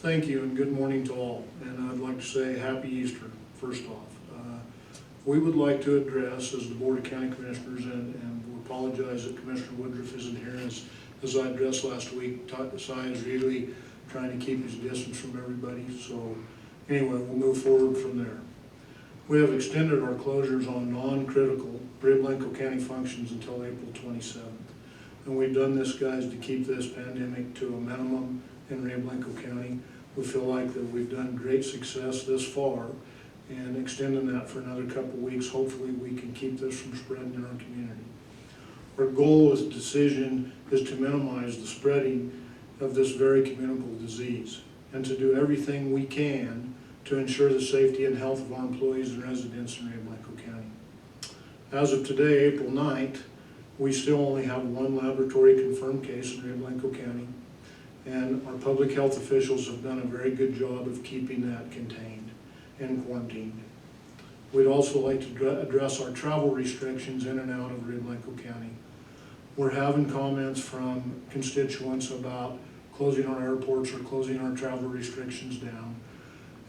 Thank you and good morning to all. And I'd like to say Happy Easter, first off. We would like to address, as the Board of County Commissioners, and we apologize that Commissioner Woodruff isn't here. As I addressed last week, Cy is really trying to keep his distance from everybody. So anyway, we'll move forward from there. We have extended our closures on non-critical Rio Blanco County functions until April 27th. And we've done this, guys, to keep this pandemic to a minimum in Rio Blanco County. We feel like that we've done great success this far, and extending that for another couple of weeks, hopefully we can keep this from spreading in our community. Our goal with the decision is to minimize the spreading of this very communicable disease and to do everything we can to ensure the safety and health of our employees and residents in Rio Blanco County. As of today, April 9th, we still only have one laboratory confirmed case in Rio Blanco County, and our public health officials have done a very good job of keeping that contained and quarantined. We'd also like to address our travel restrictions in and out of Rio Blanco County. We're having comments from constituents about closing our airports or closing our travel restrictions down.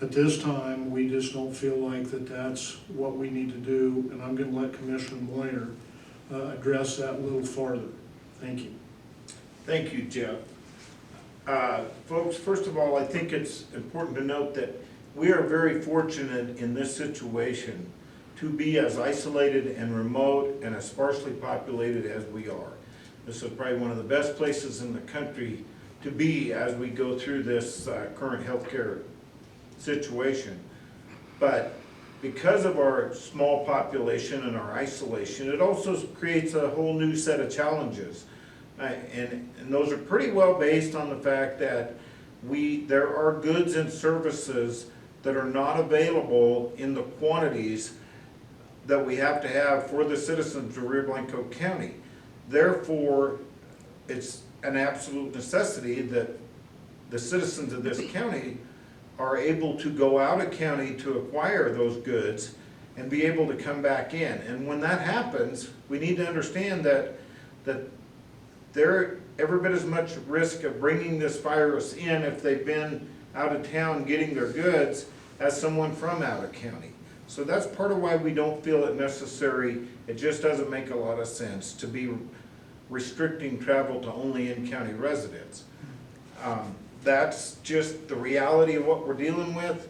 At this time, we just don't feel like that's what we need to do, and I'm going to let Commissioner Moyer address that a little farther. Thank you. Thank you, Jeff. Folks, first of all, I think it's important to note that we are very fortunate in this situation to be as isolated and remote and as sparsely populated as we are. This is probably one of the best places in the country to be as we go through this current healthcare situation. But because of our small population and our isolation, it also creates a whole new set of challenges. And those are pretty well based on the fact that there are goods and services that are not available in the quantities that we have to have for the citizens of Rio Blanco County. Therefore, it's an absolute necessity that the citizens of this county are able to go out of county to acquire those goods and be able to come back in. And when that happens, we need to understand that they're every bit as much risk of bringing this virus in if they've been out of town getting their goods as someone from out of county. So that's part of why we don't feel it necessary. It just doesn't make a lot of sense to be restricting travel to only in-county residents. That's just the reality of what we're dealing with.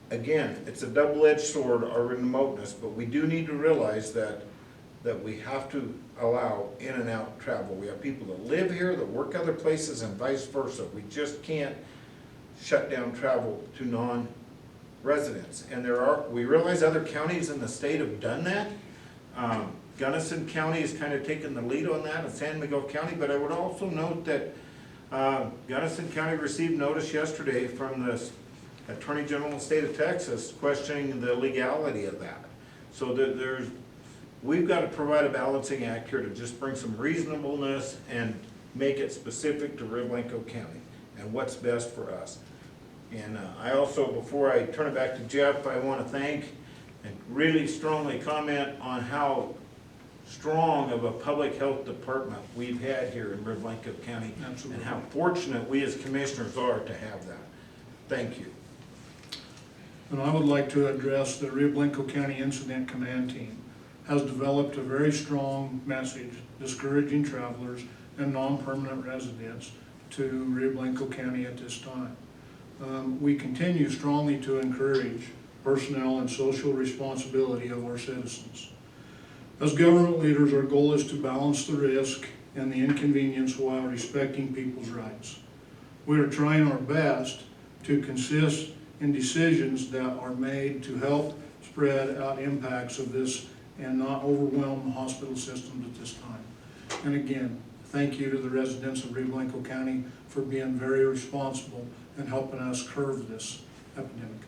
Again, it's a double-edged sword, our remoteness, but we do need to realize that we have to allow in and out travel. We have people that live here, that work other places, and vice versa. We just can't shut down travel to non-residents. And we realize other counties in the state have done that. Gunnison County has kind of taken the lead on that, and San Miguel County, but I would also note that Gunnison County received notice yesterday from the Attorney General of the state of Texas questioning the legality of that. So we've got to provide a balancing act here to just bring some reasonableness and make it specific to Rio Blanco County and what's best for us. And I also, before I turn it back to Jeff, I want to thank and really strongly comment on how strong of a public health department we've had here in Rio Blanco County. Absolutely. And how fortunate we as commissioners are to have that. Thank you. And I would like to address the Rio Blanco County Incident Command Team has developed a very strong message discouraging travelers and non-permanent residents to Rio Blanco County at this time. We continue strongly to encourage personnel and social responsibility of our citizens. As government leaders, our goal is to balance the risk and the inconvenience while respecting people's rights. We are trying our best to consist in decisions that are made to help spread out impacts of this and not overwhelm the hospital systems at this time. And again, thank you to the residents of Rio Blanco County for being very responsible and helping us curb this epidemic.